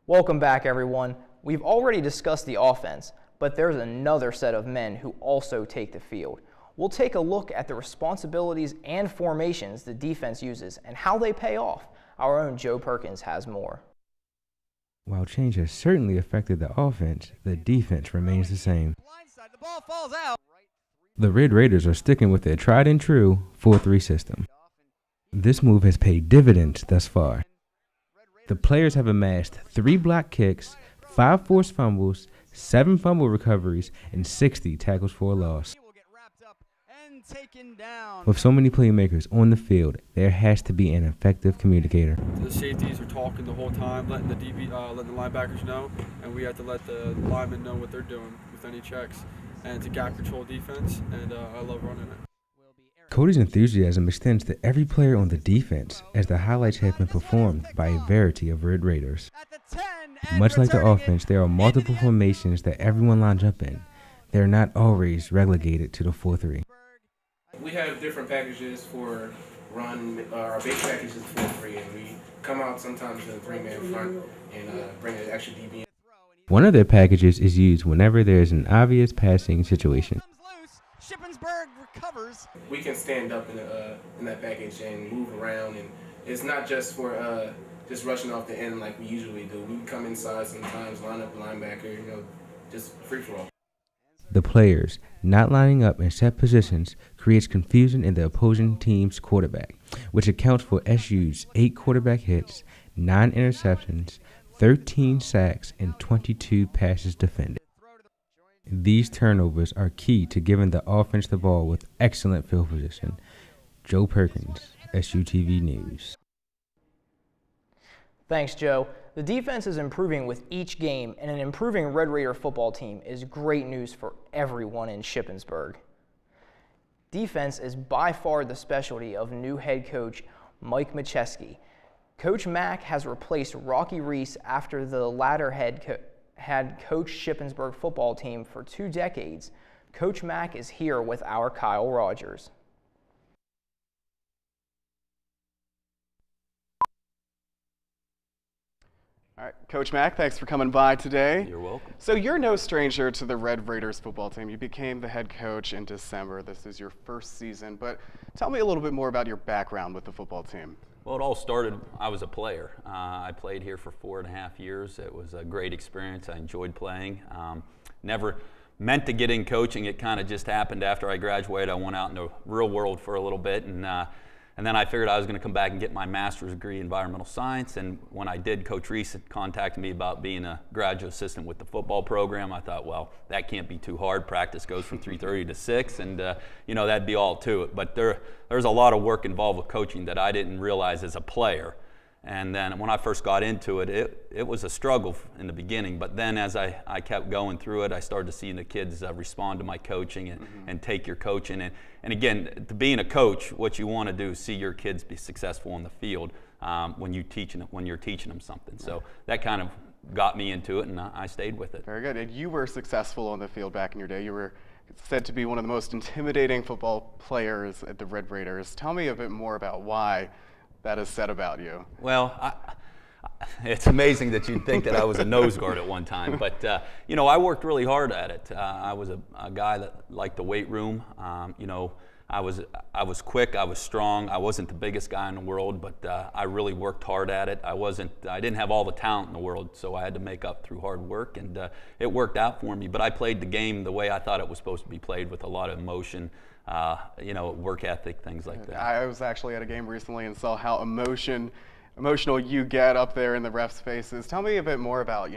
Welcome back, everyone. We've already discussed the offense, but there's another set of men who also take the field. We'll take a look at the responsibilities and formations the defense uses and how they pay off. Our own Joe Perkins has more. While change has certainly affected the offense, the defense remains the same. The ball falls out. The Red Raiders are sticking with their tried and true 4-3 system. This move has paid dividends thus far. The players have amassed 3 block kicks, 5 forced fumbles, 7 fumble recoveries, and 60 tackles for a loss. With so many playmakers on the field, there has to be an effective communicator. The safeties are talking the whole time, letting the linebackers know, and we have to let the linemen know what they're doing with any checks. And it's a gap control defense, and I love running it. Cody's enthusiasm extends to every player on the defense, as the highlights have been performed by a variety of Red Raiders. Much like the offense, there are multiple formations that everyone lines up in. They're not always relegated to the 4-3. We have different packages for run. Our base package is 4-3, and we come out sometimes in a 3-man front and bring an extra DB in. One of their packages is used whenever there is an obvious passing situation. We can stand up in that package and move around, and it's not just for just rushing off the end like we usually do. We can come inside sometimes, line up a linebacker, just free for all. The players not lining up in set positions creates confusion in the opposing team's quarterback, which accounts for SU's 8 quarterback hits, 9 interceptions, 13 sacks, and 22 passes defended. These turnovers are key to giving the offense the ball with excellent field position. Joe Perkins, SUTV News. Thanks, Joe. The defense is improving with each game, and an improving Red Raider football team is great news for everyone in Shippensburg. Defense is by far the specialty of new head coach Mike Macheski. Coach Mack has replaced Rocky Reese after the latter had coached Shippensburg football team for 2 decades. Coach Mack is here with our Kyle Rogers. All right, Coach Mack, thanks for coming by today. You're welcome. So you're no stranger to the Red Raiders football team. You became the head coach in December. This is your first season, but tell me a little bit more about your background with the football team. Well, it all started, I was a player. I played here for 4.5 years. It was a great experience. I enjoyed playing. Never meant to get in coaching. It kind of just happened after I graduated. I went out in the real world for a little bit, and then I figured I was going to come back and get my master's degree in environmental science. And when I did, Coach Reese had contacted me about being a graduate assistant with the football program. I thought, well, that can't be too hard. Practice goes from 3:30 to 6, and that'd be all to it. But there's a lot of work involved with coaching that I didn't realize as a player. And then when I first got into it, it was a struggle in the beginning. But then as I kept going through it, I started to see the kids respond to my coaching and take your coaching. And again, to being a coach, what you want to do is see your kids be successful on the field when you're teaching them something. So that kind of got me into it, and I stayed with it. Very good. And you were successful on the field back in your day. You were said to be one of the most intimidating football players at the Red Raiders. Tell me a bit more about why that is said about you. Well, it's amazing that you'd think that I was a nose guard at one time, but I worked really hard at it. I was a guy that liked the weight room. I was quick, I was strong. I wasn't the biggest guy in the world, but I really worked hard at it. I didn't have all the talent in the world, so I had to make up through hard work, and it worked out for me. But I played the game the way I thought it was supposed to be played, with a lot of emotion. Work ethic, things like that. I was actually at a game recently and saw how emotional you get up there in the refs' faces. Tell me a bit more about,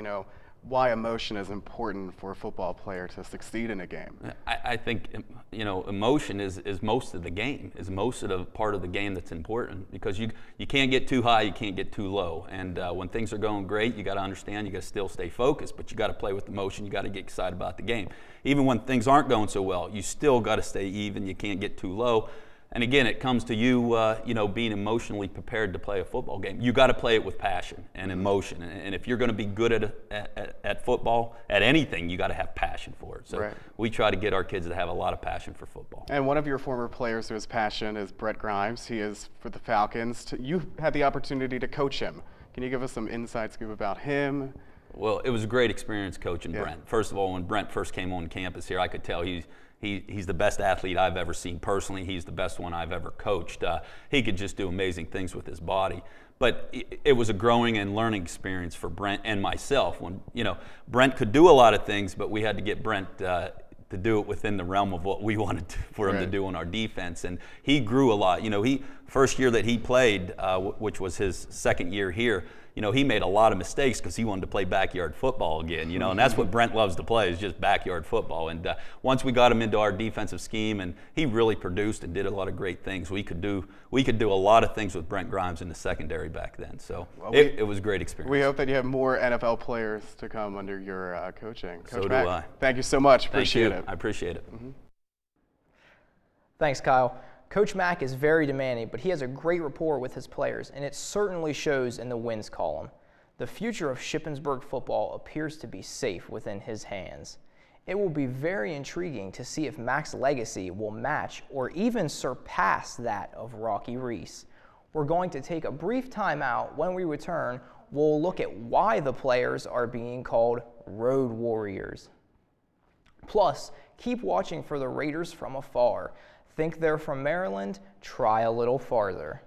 why emotion is important for a football player to succeed in a game. I think, emotion is most of the game, is most of the part of the game that's important, because you can't get too high, you can't get too low. And when things are going great, you got to understand, you got to still stay focused, but you got to play with emotion, you got to get excited about the game. Even when things aren't going so well, you still got to stay even, you can't get too low. And again, it comes to you, being emotionally prepared to play a football game. You got to play it with passion and emotion. And if you're going to be good at football, at anything, you got to have passion for it. So we try to get our kids to have a lot of passion for football. And one of your former players who has passion is Brett Grimes. He is for the Falcons. You had the opportunity to coach him Can you give us some inside scoop about him? Well, it was a great experience coaching Yeah. Brent. First of all, when Brent first came on campus here, I could tell he's the best athlete I've ever seen personally. He's the best one I've ever coached. He could just do amazing things with his body. But it was a growing and learning experience for Brent and myself. When, you know, Brent could do a lot of things, but we had to get Brent to do it within the realm of what we wanted for him to do on our defense. And he grew a lot. You know, first year that he played, which was his second year here, you know, he made a lot of mistakes because he wanted to play backyard football again, you know, and that's what Brent loves to play, is just backyard football. And once we got him into our defensive scheme, and he really produced and did a lot of great things. We could do a lot of things with Brent Grimes in the secondary back then. So it was a great experience. We hope that you have more NFL players to come under your coaching. Coach So Mack, do I. Thank you so much. Appreciate it. I appreciate it. Thanks, Kyle. Coach Mack is very demanding, but he has a great rapport with his players, and it certainly shows in the wins column. The future of Shippensburg football appears to be safe within his hands. It will be very intriguing to see if Mack's legacy will match or even surpass that of Rocky Reese. We're going to take a brief time out. When we return, we'll look at why the players are being called Road Warriors. Plus, keep watching for the Raiders from afar. Think they're from Maryland? Try a little farther.